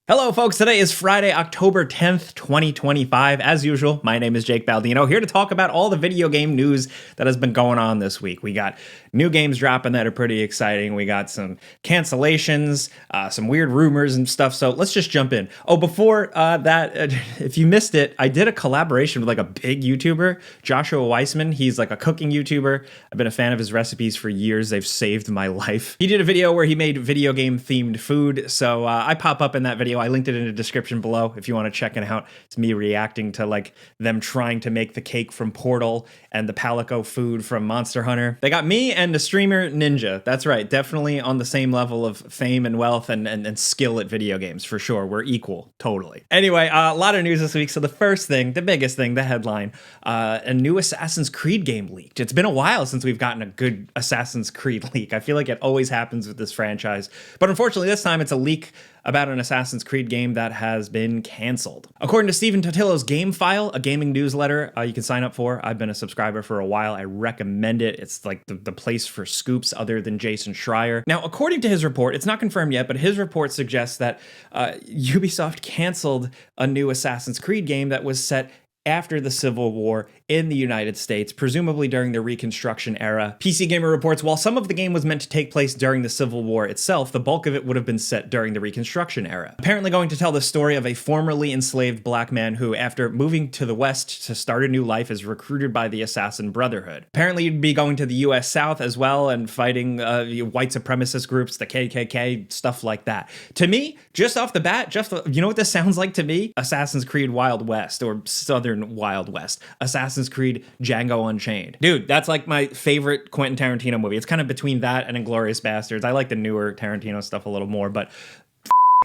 Hello folks, today is Friday, October 10th, 2025. As usual, my name is Jake Baldino, here to talk about all the video game news that has been going on this week. We got new games dropping that are pretty exciting. We got some cancellations, some weird rumors and stuff, so let's just jump in. Oh, before if you missed it, I did a collaboration with like a big YouTuber, Joshua Weissman. He's like a cooking YouTuber. I've been a fan of his recipes for years. They've saved my life. He did a video where he made video game themed food, so I pop up in that video. I linked it in the description below if you want to check it out. It's me reacting to like them trying to make the cake from Portal and the Palico food from Monster Hunter. They got me and the streamer Ninja. That's right, definitely on the same level of fame and wealth and skill at video games for sure. We're equal, totally. Anyway, a lot of news this week. So the first thing, the biggest thing, the headline, a new Assassin's Creed game leaked. It's been a while since we've gotten a good Assassin's Creed leak. I feel like it always happens with this franchise, but unfortunately this time it's a leak about an Assassin's Creed game that has been canceled. According to Stephen Totillo's Game File, a gaming newsletter you can sign up for. I've been a subscriber for a while. I recommend it. It's like the place for scoops other than Jason Schreier. Now, according to his report, it's not confirmed yet, but his report suggests that Ubisoft canceled a new Assassin's Creed game that was set after the Civil War in the United States, presumably during the Reconstruction era. PC Gamer reports, while some of the game was meant to take place during the Civil War itself, the bulk of it would have been set during the Reconstruction era. Apparently going to tell the story of a formerly enslaved black man who, after moving to the West to start a new life, is recruited by the Assassin Brotherhood. Apparently you'd be going to the US South as well and fighting white supremacist groups, the KKK, stuff like that. To me, just off the bat, you know what this sounds like to me? Assassin's Creed Wild West, or Southern Wild West. Assassin's Creed Django Unchained. Dude, that's like my favorite Quentin Tarantino movie. It's kind of between that and Inglourious Basterds. I like the newer Tarantino stuff a little more, but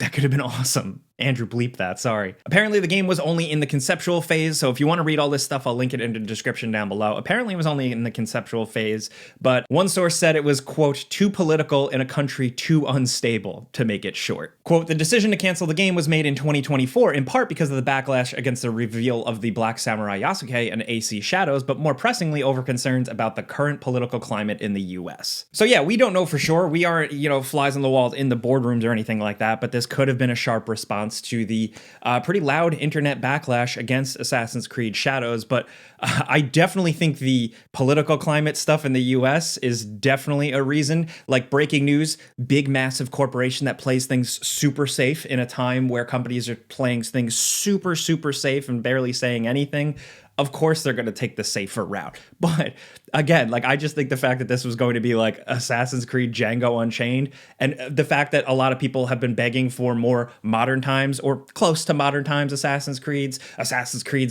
that could have been awesome. Andrew bleeped that, sorry. Apparently the game was only in the conceptual phase, so if you want to read all this stuff, I'll link it in the description down below. Apparently it was only in the conceptual phase, but one source said it was, quote, too political in a country too unstable, to make it short. Quote, the decision to cancel the game was made in 2024, in part because of the backlash against the reveal of the Black Samurai Yasuke and AC Shadows, but more pressingly over concerns about the current political climate in the US. So yeah, we don't know for sure. We aren't, flies on the walls in the boardrooms or anything like that, but this could have been a sharp response to the pretty loud internet backlash against Assassin's Creed Shadows, but I definitely think the political climate stuff in the US is definitely a reason. Like breaking news, big massive corporation that plays things super safe in a time where companies are playing things super safe and barely saying anything. Of course they're going to take the safer route. But again, like I just think the fact that this was going to be like Assassin's Creed Django Unchained, and the fact that a lot of people have been begging for more modern times or close to modern times Assassin's Creeds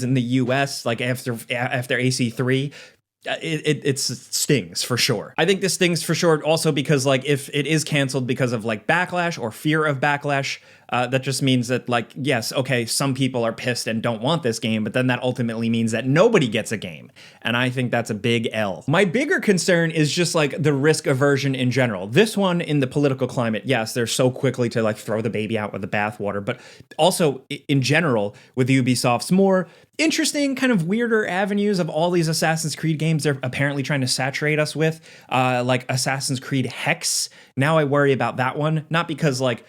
in the US, like after AC3, it stings for sure. I think this stings for sure also because like if it is canceled because of like backlash or fear of backlash, that just means that like, yes, okay, some people are pissed and don't want this game, but then that ultimately means that nobody gets a game. And I think that's a big L. My bigger concern is just like the risk aversion in general. This one in the political climate, yes, they're so quickly to like throw the baby out with the bathwater, but also in general with Ubisoft's more interesting, kind of weirder avenues of all these Assassin's Creed games they're apparently trying to saturate us with, like Assassin's Creed Hex. Now I worry about that one, not because like,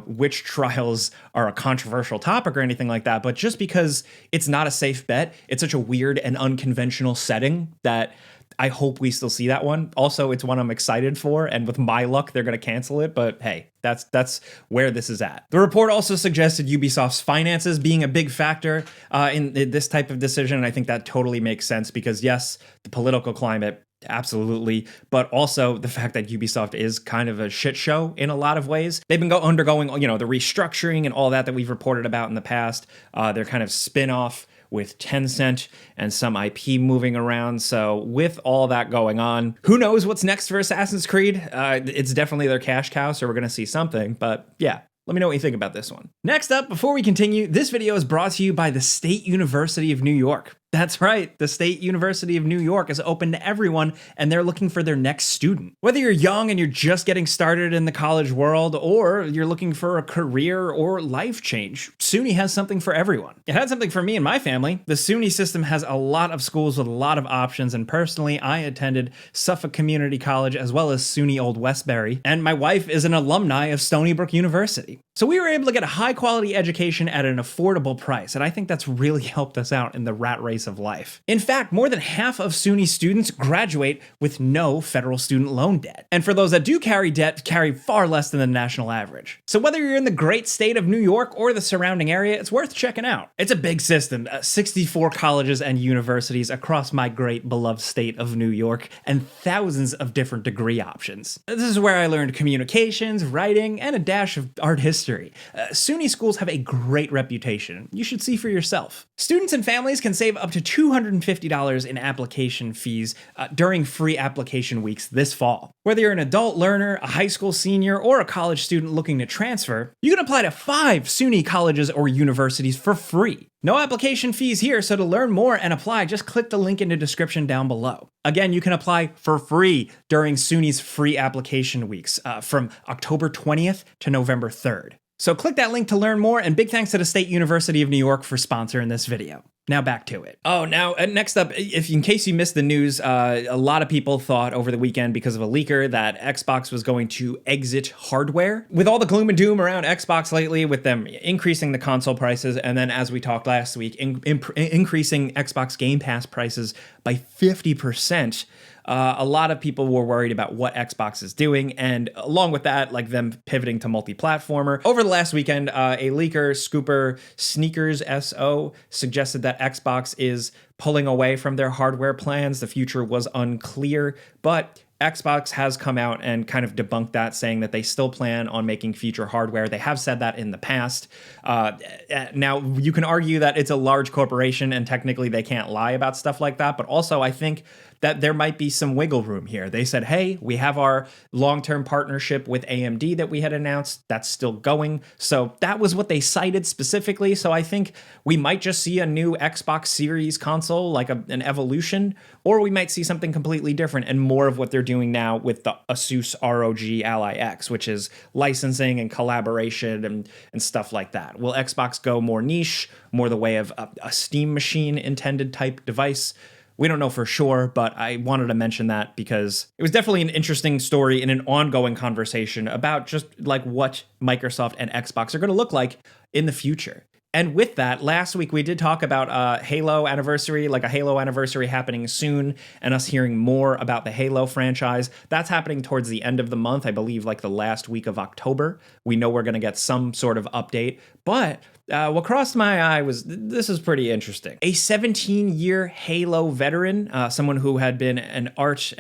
witch trials are a controversial topic or anything like that, but just because it's not a safe bet. It's such a weird and unconventional setting that I hope we still see that one. Also, it's one I'm excited for, and with my luck, they're going to cancel it, but hey, that's where this is at. The report also suggested Ubisoft's finances being a big factor in this type of decision, and I think that totally makes sense because yes, the political climate, absolutely, but also the fact that Ubisoft is kind of a shit show in a lot of ways. They've been undergoing, the restructuring and all that we've reported about in the past. They're kind of spin-off with Tencent and some IP moving around. So with all that going on, who knows what's next for Assassin's Creed? It's definitely their cash cow, so we're going to see something, but yeah. Let me know what you think about this one. Next up, before we continue, this video is brought to you by the State University of New York. That's right. The State University of New York is open to everyone, and they're looking for their next student. Whether you're young and you're just getting started in the college world, or you're looking for a career or life change, SUNY has something for everyone. It had something for me and my family. The SUNY system has a lot of schools with a lot of options, and personally, I attended Suffolk Community College as well as SUNY Old Westbury, and my wife is an alumni of Stony Brook University. So we were able to get a high quality education at an affordable price, and I think that's really helped us out in the rat race of life. In fact, more than half of SUNY students graduate with no federal student loan debt. And for those that do carry debt, carry far less than the national average. So whether you're in the great state of New York or the surrounding area, it's worth checking out. It's a big system, 64 colleges and universities across my great beloved state of New York, and thousands of different degree options. This is where I learned communications, writing, and a dash of art history. SUNY schools have a great reputation. You should see for yourself. Students and families can save up to $250 in application fees during free application weeks this fall. Whether you're an adult learner, a high school senior, or a college student looking to transfer, you can apply to 5 SUNY colleges or universities for free. No application fees here, so to learn more and apply, just click the link in the description down below. Again, you can apply for free during SUNY's free application weeks from October 20th to November 3rd. So click that link to learn more, and big thanks to the State University of New York for sponsoring this video. Now back to it. Oh, now next up, in case you missed the news, a lot of people thought over the weekend because of a leaker that Xbox was going to exit hardware. With all the gloom and doom around Xbox lately, with them increasing the console prices, and then as we talked last week, increasing Xbox Game Pass prices by 50%, a lot of people were worried about what Xbox is doing, and along with that, like them pivoting to multi-platformer. Over the last weekend, a leaker, Scooper Sneakers SO, suggested that Xbox is pulling away from their hardware plans. The future was unclear, but Xbox has come out and kind of debunked that, saying that they still plan on making future hardware. They have said that in the past. Now, you can argue that it's a large corporation and technically they can't lie about stuff like that, but also I think that there might be some wiggle room here. They said, hey, we have our long-term partnership with AMD that we had announced. That's still going. So that was what they cited specifically. So I think we might just see a new Xbox Series console, like an evolution, or we might see something completely different and more of what they're doing now with the Asus ROG Ally X, which is licensing and collaboration and stuff like that. Will Xbox go more niche, more the way of a Steam machine intended type device? We don't know for sure, but I wanted to mention that because it was definitely an interesting story in an ongoing conversation about just like what Microsoft and Xbox are going to look like in the future. And with that, last week we did talk about Halo anniversary, like a Halo anniversary happening soon, and us hearing more about the Halo franchise. That's happening towards the end of the month, I believe like the last week of October. We know we're going to get some sort of update, but what crossed my eye was, this is pretty interesting. A 17-year Halo veteran, someone who had been an art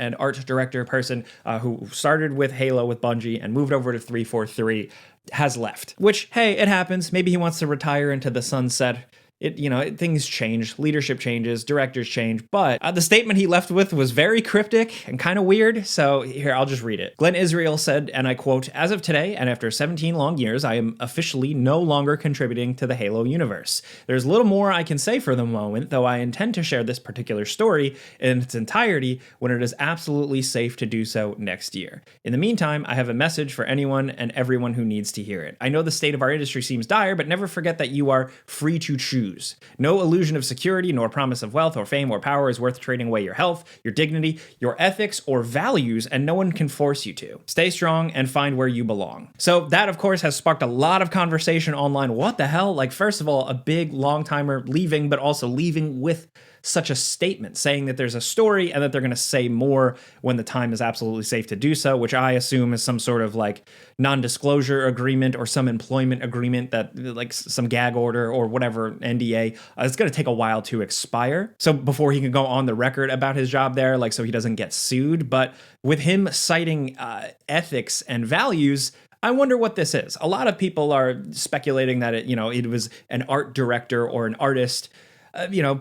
director person who started with Halo with Bungie and moved over to 343, has left. Which, hey, it happens. Maybe he wants to retire into the sunset. Things change, leadership changes, directors change, but the statement he left with was very cryptic and kind of weird, so here, I'll just read it. Glenn Israel said, and I quote, "As of today, and after 17 long years, I am officially no longer contributing to the Halo universe. There's little more I can say for the moment, though I intend to share this particular story in its entirety when it is absolutely safe to do so next year. In the meantime, I have a message for anyone and everyone who needs to hear it. I know the state of our industry seems dire, but never forget that you are free to choose. No illusion of security, nor promise of wealth or fame or power is worth trading away your health, your dignity, your ethics, or values, and no one can force you to. Stay strong and find where you belong." So that, of course, has sparked a lot of conversation online. What the hell? Like, first of all, a big long-timer leaving, but also leaving with such a statement saying that there's a story and that they're going to say more when the time is absolutely safe to do so, which I assume is some sort of like non-disclosure agreement or some employment agreement that like some gag order or whatever NDA. It's going to take a while to expire. So before he can go on the record about his job there, like so he doesn't get sued. But with him citing ethics and values, I wonder what this is. A lot of people are speculating that it was an art director or an artist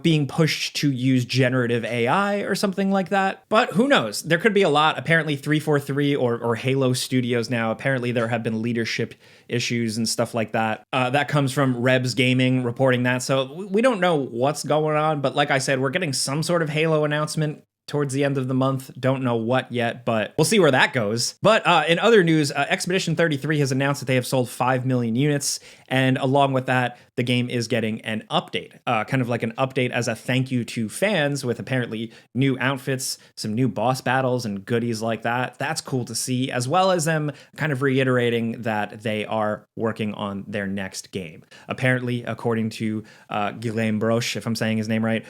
being pushed to use generative AI or something like that. But who knows? There could be a lot. Apparently 343 or Halo Studios now, apparently there have been leadership issues and stuff like that. That comes from Rebs Gaming reporting that. So we don't know what's going on, but like I said, we're getting some sort of Halo announcement towards the end of the month. Don't know what yet, but we'll see where that goes. But in other news, Expedition 33 has announced that they have sold 5 million units. And along with that, the game is getting an update, kind of like an update as a thank you to fans with apparently new outfits, some new boss battles and goodies like that. That's cool to see, as well as them kind of reiterating that they are working on their next game. Apparently, according to Guillaume Broche, if I'm saying his name right,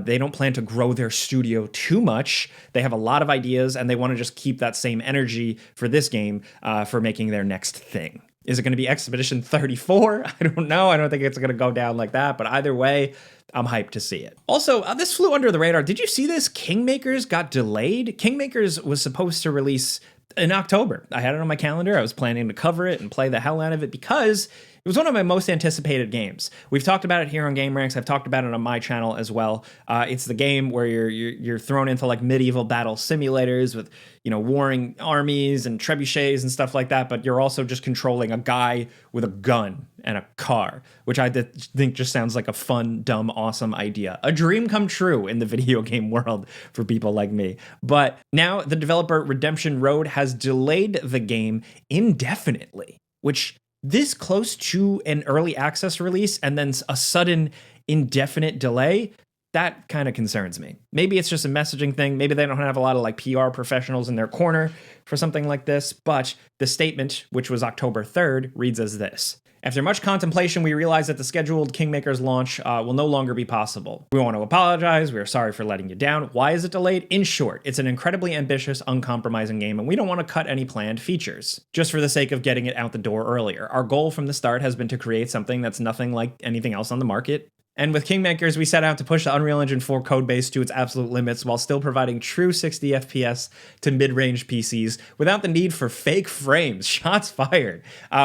they don't plan to grow their studio too much. They have a lot of ideas and they want to just keep that same energy for this game for making their next thing. Is it going to be Expedition 34? I don't know. I don't think it's going to go down like that, but either way, I'm hyped to see it. Also, this flew under the radar. Did you see this? Kingmakers got delayed. Kingmakers was supposed to release in October. I had it on my calendar. I was planning to cover it and play the hell out of it because it was one of my most anticipated games. We've talked about it here on Game Ranks. I've talked about it on my channel as well. It's the game where you're thrown into like medieval battle simulators with, warring armies and trebuchets and stuff like that. But you're also just controlling a guy with a gun and a car, which I think just sounds like a fun, dumb, awesome idea. A dream come true in the video game world for people like me. But now the developer Redemption Road has delayed the game indefinitely, which this close to an early access release and then a sudden indefinite delay, that kind of concerns me. Maybe it's just a messaging thing. Maybe they don't have a lot of like PR professionals in their corner for something like this. But the statement, which was October 3rd, reads as this. After much contemplation, we realize that the scheduled Kingmakers launch will no longer be possible. We want to apologize. We are sorry for letting you down. Why is it delayed? In short, it's an incredibly ambitious, uncompromising game, and we don't want to cut any planned features, just for the sake of getting it out the door earlier. Our goal from the start has been to create something that's nothing like anything else on the market. And with Kingmakers, we set out to push the Unreal Engine 4 codebase to its absolute limits while still providing true 60 FPS to mid-range PCs without the need for fake frames. Shots fired.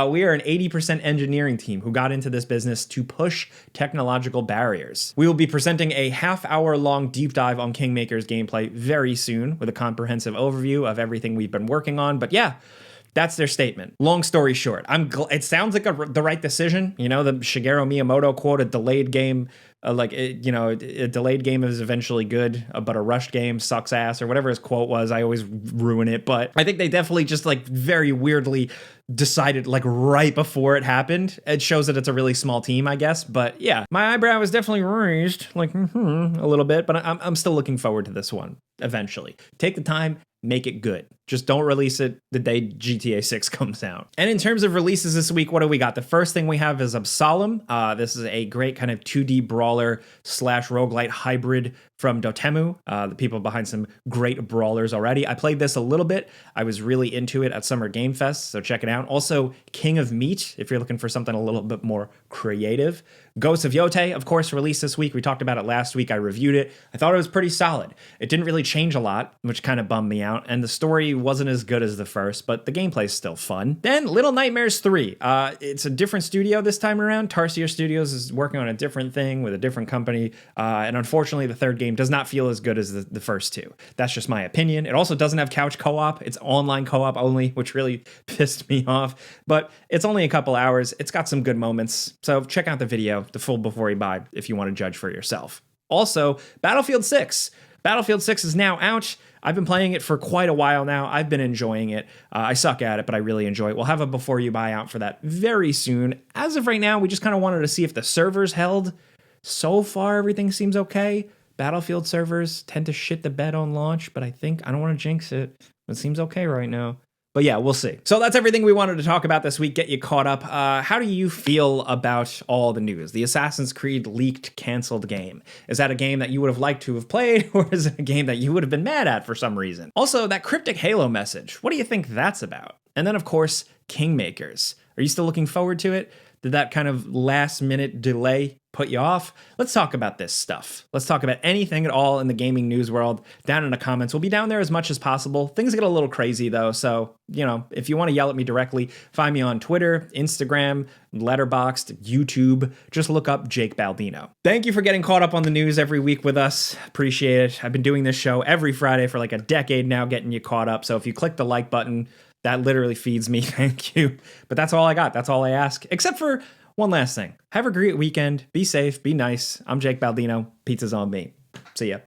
We are an 80% engineering team who got into this business to push technological barriers. We will be presenting a half-hour-long deep dive on Kingmakers gameplay very soon with a comprehensive overview of everything we've been working on. But yeah, that's their statement. Long story short, it sounds like the right decision. The Shigeru Miyamoto quote, a delayed game, a delayed game is eventually good, but a rushed game sucks ass, or whatever his quote was. I always ruin it, but I think they definitely just like very weirdly decided like right before it happened. It shows that it's a really small team, I guess. But yeah, my eyebrow was definitely raised like a little bit, but I'm still looking forward to this one eventually. Take the time, make it good. Just don't release it the day GTA 6 comes out. And in terms of releases this week, what do we got? The first thing we have is Absalom. This is a great kind of 2D brawler / roguelite hybrid from Dotemu, the people behind some great brawlers already. I played this a little bit. I was really into it at Summer Game Fest, so check it out. Also, King of Meat, if you're looking for something a little bit more creative. Ghosts of Yote, of course, released this week. We talked about it last week. I reviewed it. I thought it was pretty solid. It didn't really change a lot, which kind of bummed me out, and the story wasn't as good as the first, but the gameplay is still fun. Then Little Nightmares 3. It's a different studio this time around. Tarsier Studios is working on a different thing with a different company, and unfortunately the third game does not feel as good as the first two. That's just my opinion. It also doesn't have couch co-op. It's online co-op only, which really pissed me off, but it's only a couple hours. It's got some good moments, so check out the video, the full before you buy, if you want to judge for yourself. Also, Battlefield 6. Battlefield 6 is now out. I've been playing it for quite a while now. I've been enjoying it. I suck at it, but I really enjoy it. We'll have a before you buy out for that very soon. As of right now, we just kind of wanted to see if the servers held. So far, everything seems okay. Battlefield servers tend to shit the bed on launch, but I don't want to jinx it. It seems okay right now. But yeah, we'll see. So that's everything we wanted to talk about this week, get you caught up. How do you feel about all the news? The Assassin's Creed leaked, canceled game. Is that a game that you would have liked to have played, or is it a game that you would have been mad at for some reason? Also, that cryptic Halo message, what do you think that's about? And then, of course, Kingmakers. Are you still looking forward to it? Did that kind of last minute delay put you off? Let's talk about this stuff. Let's talk about anything at all in the gaming news world down in the comments. We'll be down there as much as possible. Things get a little crazy though. So, if you want to yell at me directly, find me on Twitter, Instagram, Letterboxd, YouTube. Just look up Jake Baldino. Thank you for getting caught up on the news every week with us. Appreciate it. I've been doing this show every Friday for like a decade now, getting you caught up. So if you click the like button, that literally feeds me. Thank you. But that's all I got. That's all I ask. Except for one last thing. Have a great weekend. Be safe. Be nice. I'm Jake Baldino. Pizza's on me. See ya.